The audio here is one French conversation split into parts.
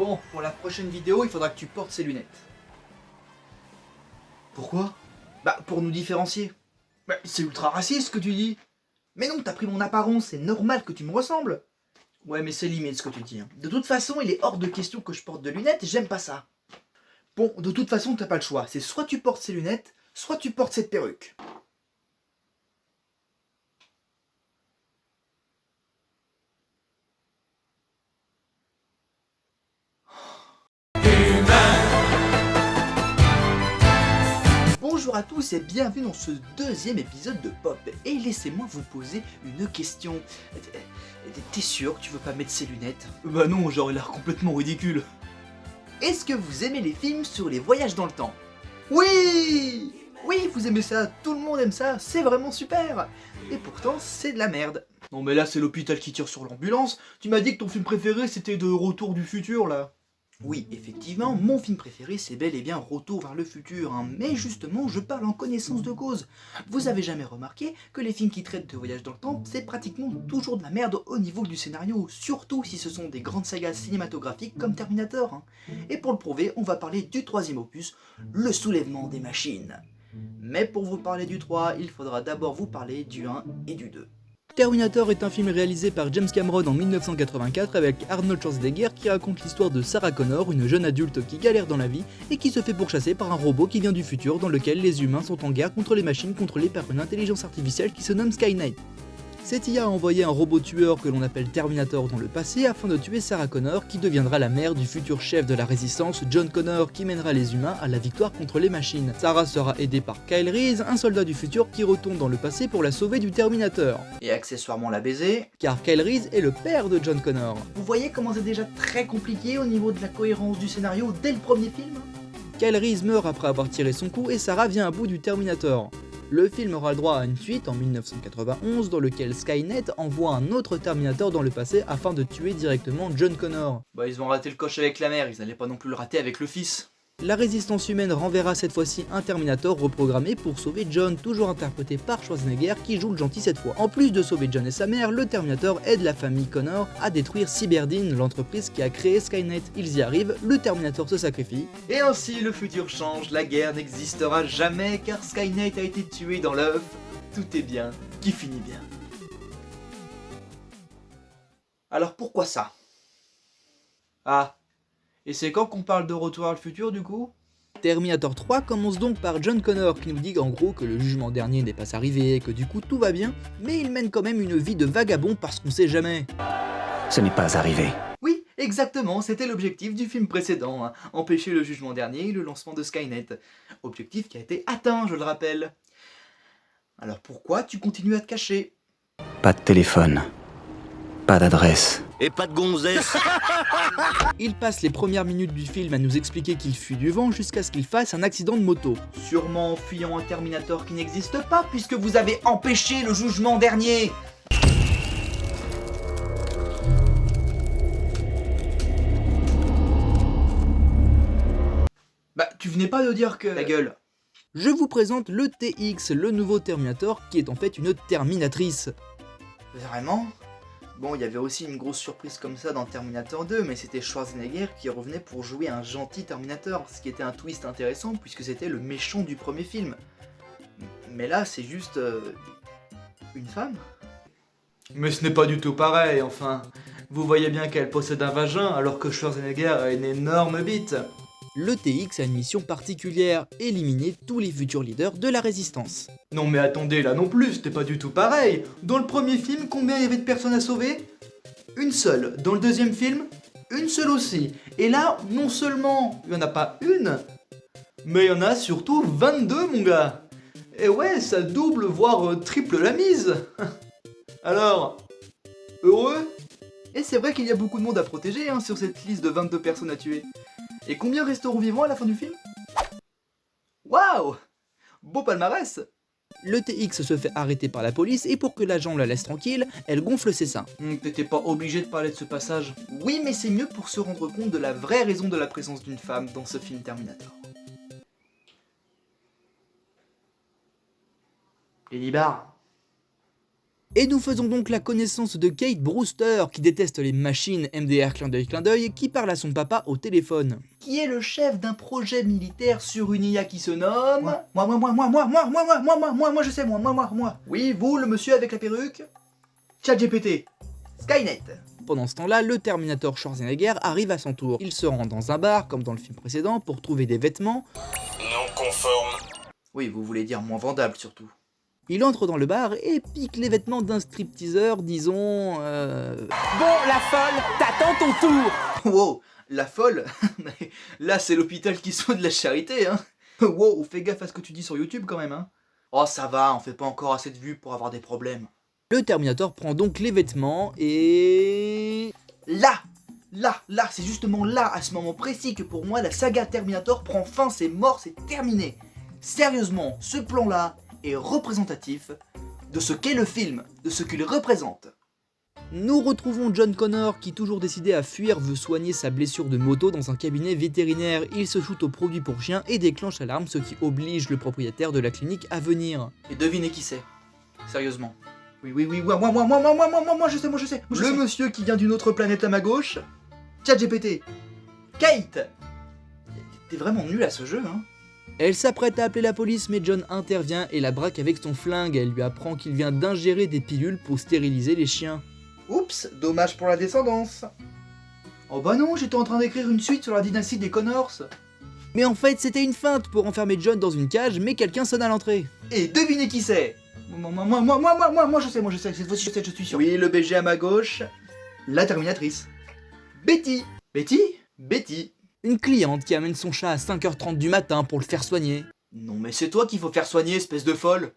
Bon, pour la prochaine vidéo, il faudra que tu portes ces lunettes. Pourquoi? Bah, pour nous différencier. Bah, c'est ultra raciste ce que tu dis. Mais non, t'as pris mon apparence, c'est normal que tu me ressembles. Ouais, mais c'est limite ce que tu dis. De toute façon, il est hors de question que je porte de lunettes et j'aime pas ça. Bon, de toute façon, t'as pas le choix. C'est soit tu portes ces lunettes, soit tu portes cette perruque. Bonjour à tous et bienvenue dans ce deuxième épisode de Pop. Et laissez-moi vous poser une question. T'es sûr que tu veux pas mettre ces lunettes? Bah non, j'aurais l'air complètement ridicule. Est-ce que vous aimez les films sur les voyages dans le temps? Oui! Oui, vous aimez ça, tout le monde aime ça, c'est vraiment super! Et pourtant, c'est de la merde. Non mais là c'est l'hôpital qui tire sur l'ambulance. Tu m'as dit que ton film préféré c'était de Retour du futur là. Oui, effectivement, mon film préféré c'est bel et bien Retour vers le futur, hein. Mais justement, je parle en connaissance de cause. Vous avez jamais remarqué que les films qui traitent de voyage dans le temps, c'est pratiquement toujours de la merde au niveau du scénario, surtout si ce sont des grandes sagas cinématographiques comme Terminator, hein. Et pour le prouver, on va parler du troisième opus, le soulèvement des machines. Mais pour vous parler du 3, il faudra d'abord vous parler du 1 et du 2. Terminator est un film réalisé par James Cameron en 1984 avec Arnold Schwarzenegger qui raconte l'histoire de Sarah Connor, une jeune adulte qui galère dans la vie et qui se fait pourchasser par un robot qui vient du futur dans lequel les humains sont en guerre contre les machines contrôlées par une intelligence artificielle qui se nomme Skynet. Cette IA a envoyé un robot tueur que l'on appelle Terminator dans le passé afin de tuer Sarah Connor qui deviendra la mère du futur chef de la résistance John Connor qui mènera les humains à la victoire contre les machines. Sarah sera aidée par Kyle Reese, un soldat du futur qui retourne dans le passé pour la sauver du Terminator. Et accessoirement la baiser. Car Kyle Reese est le père de John Connor. Vous voyez comment c'est déjà très compliqué au niveau de la cohérence du scénario dès le premier film? Kyle Reese meurt après avoir tiré son coup et Sarah vient à bout du Terminator. Le film aura le droit à une suite en 1991 dans lequel Skynet envoie un autre Terminator dans le passé afin de tuer directement John Connor. Bah ils ont raté le coche avec la mère, ils allaient pas non plus le rater avec le fils. La résistance humaine renverra cette fois-ci un Terminator reprogrammé pour sauver John, toujours interprété par Schwarzenegger qui joue le gentil cette fois. En plus de sauver John et sa mère, le Terminator aide la famille Connor à détruire Cyberdine, l'entreprise qui a créé Skynet. Ils y arrivent, le Terminator se sacrifie. Et ainsi le futur change, la guerre n'existera jamais car Skynet a été tué dans l'œuf. Tout est bien, qui finit bien. Alors pourquoi ça? Ah. Et c'est quand qu'on parle de Retour vers le futur du coup? Terminator 3 commence donc par John Connor qui nous dit en gros que le jugement dernier n'est pas arrivé, que du coup tout va bien, mais il mène quand même une vie de vagabond parce qu'on sait jamais. Ce n'est pas arrivé. Oui, exactement, c'était l'objectif du film précédent, hein. Empêcher le jugement dernier et le lancement de Skynet. Objectif qui a été atteint, je le rappelle. Alors pourquoi tu continues à te cacher? Pas de téléphone. Pas d'adresse. Et pas de gonzesse. Il passe les premières minutes du film à nous expliquer qu'il fuit du vent jusqu'à ce qu'il fasse un accident de moto. Sûrement en fuyant un Terminator qui n'existe pas puisque vous avez empêché le jugement dernier. Bah tu venais pas de dire que... Ta gueule. Je vous présente le TX, le nouveau Terminator qui est en fait une Terminatrice. Vraiment? Bon, il y avait aussi une grosse surprise comme ça dans Terminator 2, mais c'était Schwarzenegger qui revenait pour jouer un gentil Terminator, ce qui était un twist intéressant puisque c'était le méchant du premier film. Mais là, c'est juste... une femme? Mais ce n'est pas du tout pareil, enfin. Vous voyez bien qu'elle possède un vagin alors que Schwarzenegger a une énorme bite. Le TX a une mission particulière, éliminer tous les futurs leaders de la résistance. Non mais attendez, là non plus, c'était pas du tout pareil. Dans le premier film, combien il y avait de personnes à sauver? Une seule. Dans le deuxième film, une seule aussi. Et là, non seulement il y en a pas une, mais il y en a surtout 22 mon gars. Et ouais, ça double voire triple la mise. Alors, heureux? Et c'est vrai qu'il y a beaucoup de monde à protéger hein, sur cette liste de 22 personnes à tuer. Et combien resteront vivants à la fin du film? Waouh! Beau palmarès! Le TX se fait arrêter par la police et pour que l'agent la laisse tranquille, elle gonfle ses seins. T'étais pas obligé de parler de ce passage. Oui, mais c'est mieux pour se rendre compte de la vraie raison de la présence d'une femme dans ce film Terminator. Lady Bar. Et nous faisons donc la connaissance de Kate Brewster, qui déteste les machines MDR clin d'œil, qui parle à son papa au téléphone. Qui est le chef d'un projet militaire sur une IA qui se nomme... Moi, je sais, moi. Oui, vous, le monsieur avec la perruque. ChatGPT. Skynet. Pendant ce temps-là, le Terminator Schwarzenegger arrive à son tour. Il se rend dans un bar, comme dans le film précédent, pour trouver des vêtements. Non conforme. Oui, vous voulez dire moins vendable surtout. Il entre dans le bar et pique les vêtements d'un stripteaseur, disons... Bon, la folle, t'attends ton tour. Wow, la folle. Là, c'est l'hôpital qui soigne de la charité, hein. Wow, fais gaffe à ce que tu dis sur YouTube quand même, hein. Oh, ça va, on fait pas encore assez de vues pour avoir des problèmes. Le Terminator prend donc les vêtements et... Là, c'est justement là, à ce moment précis, que pour moi, la saga Terminator prend fin, c'est mort, c'est terminé. Sérieusement, ce plan-là est représentatif de ce qu'est le film, de ce qu'il représente. Nous retrouvons John Connor qui, toujours décidé à fuir, veut soigner sa blessure de moto dans un cabinet vétérinaire. Il se shoot aux produits pour chiens et déclenche l'alarme, ce qui oblige le propriétaire de la clinique à venir. Et devinez qui c'est. Sérieusement. Oui, moi je sais. Le monsieur qui vient d'une autre planète à ma gauche. ChatGPT. Kate. T'es vraiment nul à ce jeu, hein. Elle s'apprête à appeler la police, mais John intervient et la braque avec son flingue. Elle lui apprend qu'il vient d'ingérer des pilules pour stériliser les chiens. Oups, dommage pour la descendance. Oh bah non, j'étais en train d'écrire une suite sur la dynastie des Connors. Mais en fait, c'était une feinte pour enfermer John dans une cage, mais quelqu'un sonne à l'entrée. Et devinez qui c'est. Moi je sais, cette fois-ci je suis sûr. Oui, le BG à ma gauche, la Terminatrice. Betty. Betty. Une cliente qui amène son chat à 5h30 du matin pour le faire soigner. Non mais c'est toi qu'il faut faire soigner, espèce de folle.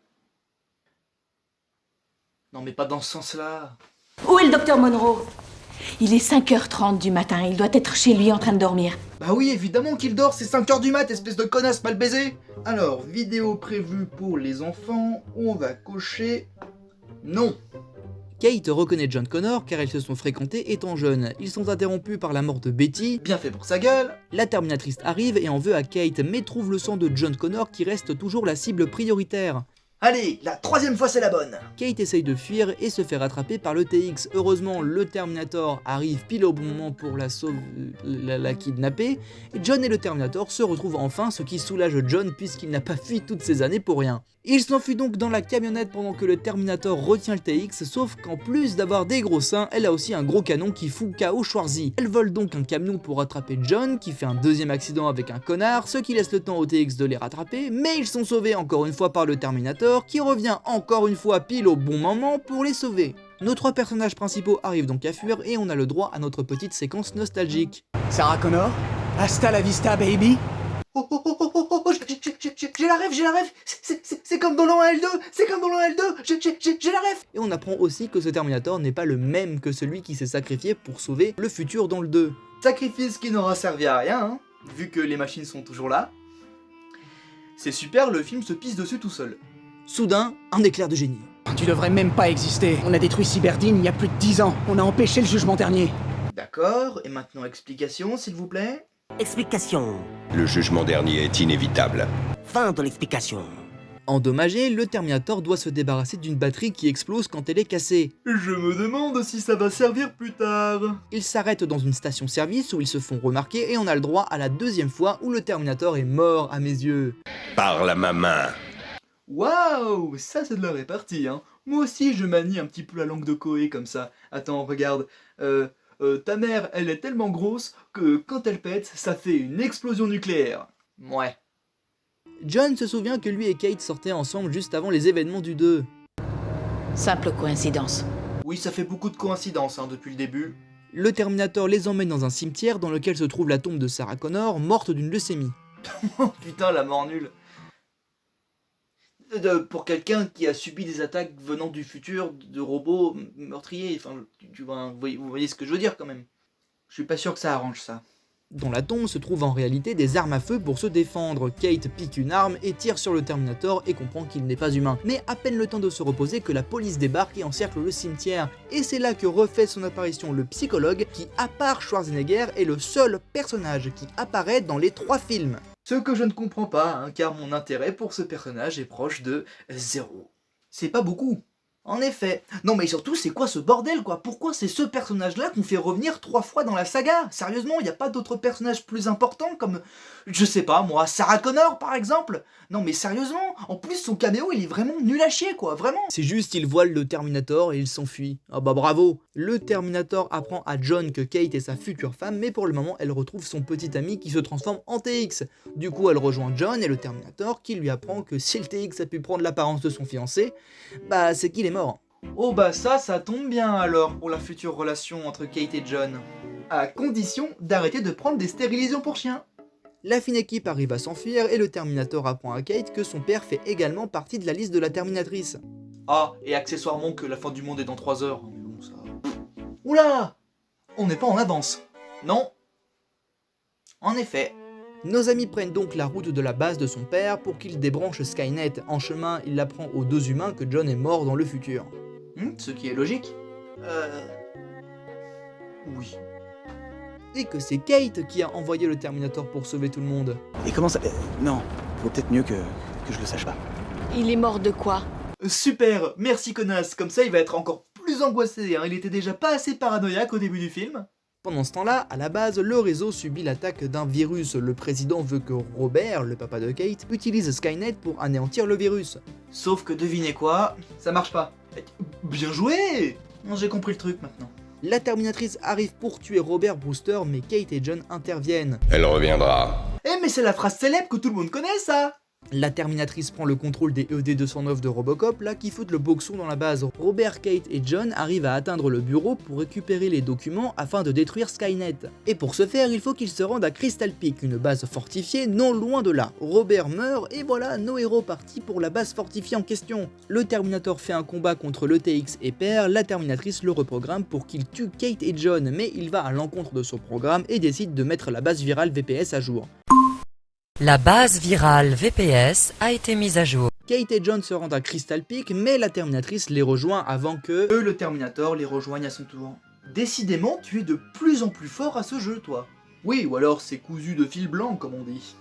Non mais pas dans ce sens-là. Où est le docteur Monroe? Il est 5h30 du matin, il doit être chez lui en train de dormir. Bah oui, évidemment qu'il dort, c'est 5h du mat, espèce de connasse mal baisée. Alors, vidéo prévue pour les enfants, on va cocher... Non. Kate reconnaît John Connor car elles se sont fréquentées étant jeunes. Ils sont interrompus par la mort de Betty. Bien fait pour sa gueule. La Terminatrice arrive et en veut à Kate, mais trouve le sang de John Connor qui reste toujours la cible prioritaire. Allez, la troisième fois c'est la bonne. Kate essaye de fuir et se fait rattraper par le TX. Heureusement, le Terminator arrive pile au bon moment pour la kidnapper. Et John et le Terminator se retrouvent enfin, ce qui soulage John puisqu'il n'a pas fui toutes ces années pour rien. Il s'enfuit donc dans la camionnette pendant que le Terminator retient le TX, sauf qu'en plus d'avoir des gros seins, elle a aussi un gros canon qui fout KO Schwarzy. Elle vole donc un camion pour rattraper John, qui fait un deuxième accident avec un connard, ce qui laisse le temps au TX de les rattraper, mais ils sont sauvés encore une fois par le Terminator, qui revient encore une fois pile au bon moment pour les sauver. Nos trois personnages principaux arrivent donc à fuir et on a le droit à notre petite séquence nostalgique. Sarah Connor, hasta la vista, baby. Oh, j'ai la rêve, c'est comme dans le 1 L2, j'ai la rêve. Et on apprend aussi que ce Terminator n'est pas le même que celui qui s'est sacrifié pour sauver le futur dans le 2. Sacrifice qui n'aura servi à rien, hein, vu que les machines sont toujours là. C'est super, le film se pisse dessus tout seul. Soudain, un éclair de génie. Tu devrais même pas exister. On a détruit Cyberdine il y a plus de 10 ans. On a empêché le jugement dernier. D'accord, et maintenant explication s'il vous plaît. Explication. Le jugement dernier est inévitable. Fin de l'explication. Endommagé, le Terminator doit se débarrasser d'une batterie qui explose quand elle est cassée. Je me demande si ça va servir plus tard. Ils s'arrêtent dans une station-service où ils se font remarquer et on a le droit à la deuxième fois où le Terminator est mort à mes yeux. Parle à ma main. Waouh, ça c'est de la répartie, hein. Moi aussi je manie un petit peu la langue de Koé comme ça. Attends, regarde. Ta mère, elle est tellement grosse que quand elle pète, ça fait une explosion nucléaire. Ouais. John se souvient que lui et Kate sortaient ensemble juste avant les événements du 2. Simple coïncidence. Oui, ça fait beaucoup de coïncidences, hein, depuis le début. Le Terminator les emmène dans un cimetière dans lequel se trouve la tombe de Sarah Connor, morte d'une leucémie. Oh putain, la mort nulle. Pour quelqu'un qui a subi des attaques venant du futur de robots meurtriers, enfin, vous voyez ce que je veux dire quand même. Je suis pas sûr que ça arrange ça. Dans la tombe se trouvent en réalité des armes à feu pour se défendre. Kate pique une arme et tire sur le Terminator et comprend qu'il n'est pas humain. Mais à peine le temps de se reposer que la police débarque et encercle le cimetière. Et c'est là que refait son apparition le psychologue qui, à part Schwarzenegger, est le seul personnage qui apparaît dans les 3 films. Ce que je ne comprends pas, hein, car mon intérêt pour ce personnage est proche de 0. C'est pas beaucoup. En effet. Non mais surtout, c'est quoi ce bordel quoi? Pourquoi c'est ce personnage-là qu'on fait revenir 3 fois dans la saga? Sérieusement, y a pas d'autres personnages plus importants comme, je sais pas moi, Sarah Connor par exemple? Non mais sérieusement, en plus son caméo il est vraiment nul à chier quoi, vraiment. C'est juste, il voile le Terminator et il s'enfuit. Ah bah bravo. Le Terminator apprend à John que Kate est sa future femme, mais pour le moment, elle retrouve son petit ami qui se transforme en TX. Du coup, elle rejoint John et le Terminator qui lui apprend que si le TX a pu prendre l'apparence de son fiancé, bah c'est qu'il est mort. Oh bah ça tombe bien alors pour la future relation entre Kate et John. À condition d'arrêter de prendre des stérilisations pour chiens. La fine équipe arrive à s'enfuir et le Terminator apprend à Kate que son père fait également partie de la liste de la Terminatrice. Ah, et accessoirement que la fin du monde est dans 3 heures. Mais bon, ça... Oula! On n'est pas en avance. Non. En effet. Nos amis prennent donc la route de la base de son père pour qu'il débranche Skynet. En chemin, il apprend aux 2 humains que John est mort dans le futur. Ce qui est logique. Oui. Et que c'est Kate qui a envoyé le Terminator pour sauver tout le monde. Et comment ça... non, faut peut-être mieux que je le sache pas. Il est mort de quoi? Super, merci connasse, comme ça il va être encore plus angoissé, hein. Il était déjà pas assez paranoïaque au début du film. Pendant ce temps-là, à la base, le réseau subit l'attaque d'un virus. Le président veut que Robert, le papa de Kate, utilise Skynet pour anéantir le virus. Sauf que devinez quoi, ça marche pas. Bien joué! J'ai compris le truc maintenant. La Terminatrice arrive pour tuer Robert Brewster, mais Kate et John interviennent. Elle reviendra. Eh mais c'est la phrase célèbre que tout le monde connaît ça! La Terminatrice prend le contrôle des ED-209 de Robocop, là qui foutent le boxon dans la base. Robert, Kate et John arrivent à atteindre le bureau pour récupérer les documents afin de détruire Skynet. Et pour ce faire, il faut qu'ils se rendent à Crystal Peak, une base fortifiée non loin de là. Robert meurt et voilà nos héros partis pour la base fortifiée en question. Le Terminator fait un combat contre le TX et perd, la Terminatrice le reprogramme pour qu'il tue Kate et John, mais il va à l'encontre de son programme et décide de mettre la base virale VPS à jour. La base virale VPS a été mise à jour. Kate et John se rendent à Crystal Peak, mais la Terminatrice les rejoint avant que... Le Terminator les rejoigne à son tour. Décidément, tu es de plus en plus fort à ce jeu, toi. Oui, ou alors c'est cousu de fil blanc, comme on dit.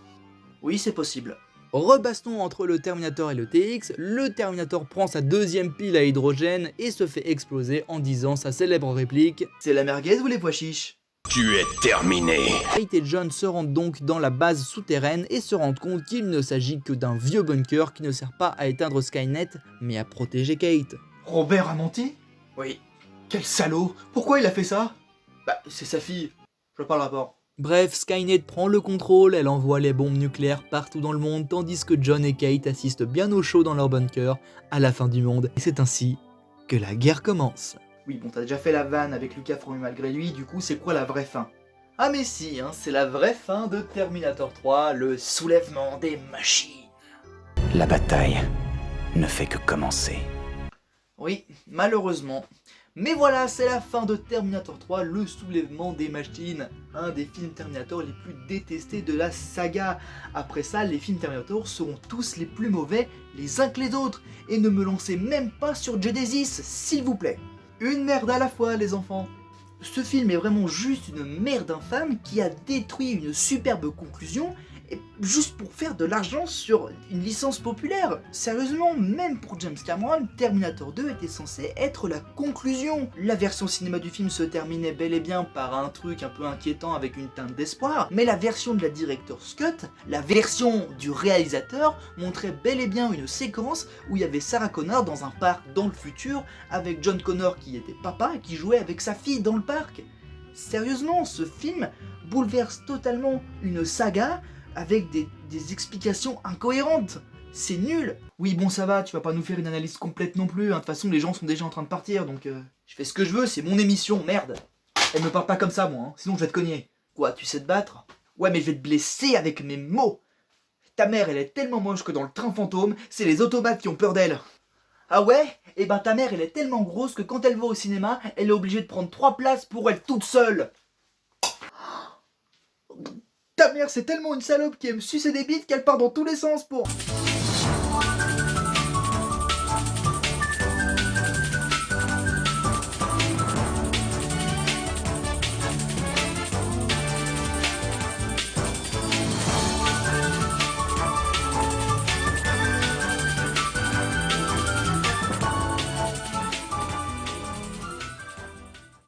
Oui, c'est possible. Rebaston entre le Terminator et le TX, le Terminator prend sa 2e pile à hydrogène et se fait exploser en disant sa célèbre réplique « C'est la merguez ou les pois chiches ?» Tu es terminé. Kate et John se rendent donc dans la base souterraine et se rendent compte qu'il ne s'agit que d'un vieux bunker qui ne sert pas à éteindre Skynet, mais à protéger Kate. Robert a menti? Oui. Quel salaud! Pourquoi il a fait ça? Bah, c'est sa fille. Je vois pas le rapport. Bref, Skynet prend le contrôle, elle envoie les bombes nucléaires partout dans le monde, tandis que John et Kate assistent bien au chaud dans leur bunker à la fin du monde. Et c'est ainsi que la guerre commence. Oui, bon, t'as déjà fait la vanne avec Lucas formé malgré lui, du coup, c'est quoi la vraie fin? Ah mais si, hein, c'est la vraie fin de Terminator 3, le soulèvement des machines. La bataille ne fait que commencer. Oui, malheureusement. Mais voilà, c'est la fin de Terminator 3, le soulèvement des machines, un des films Terminator les plus détestés de la saga. Après ça, les films Terminator seront tous les plus mauvais les uns que les autres, et ne me lancez même pas sur Genesis, s'il vous plaît. Une merde à la fois, les enfants. Ce film est vraiment juste une merde infâme qui a détruit une superbe conclusion et juste pour faire de l'argent sur une licence populaire. Sérieusement, même pour James Cameron, Terminator 2 était censé être la conclusion. La version cinéma du film se terminait bel et bien par un truc un peu inquiétant avec une teinte d'espoir, mais la version de la Director's Cut, la version du réalisateur, montrait bel et bien une séquence où il y avait Sarah Connor dans un parc dans le futur, avec John Connor qui était papa et qui jouait avec sa fille dans le parc. Sérieusement, ce film bouleverse totalement une saga avec des explications incohérentes. C'est nul. Oui, bon, ça va, tu vas pas nous faire une analyse complète non plus, hein. De toute façon, les gens sont déjà en train de partir, donc je fais ce que je veux, c'est mon émission, merde. Elle me parle pas comme ça, moi, hein, sinon je vais te cogner. Quoi, tu sais te battre? Ouais, mais je vais te blesser avec mes mots. Ta mère, elle est tellement moche que dans le train fantôme, c'est les automates qui ont peur d'elle. Ah ouais? Eh ben ta mère, elle est tellement grosse que quand elle va au cinéma, elle est obligée de prendre 3 places pour elle toute seule. Ta mère, c'est tellement une salope qui aime sucer des bites qu'elle part dans tous les sens pour...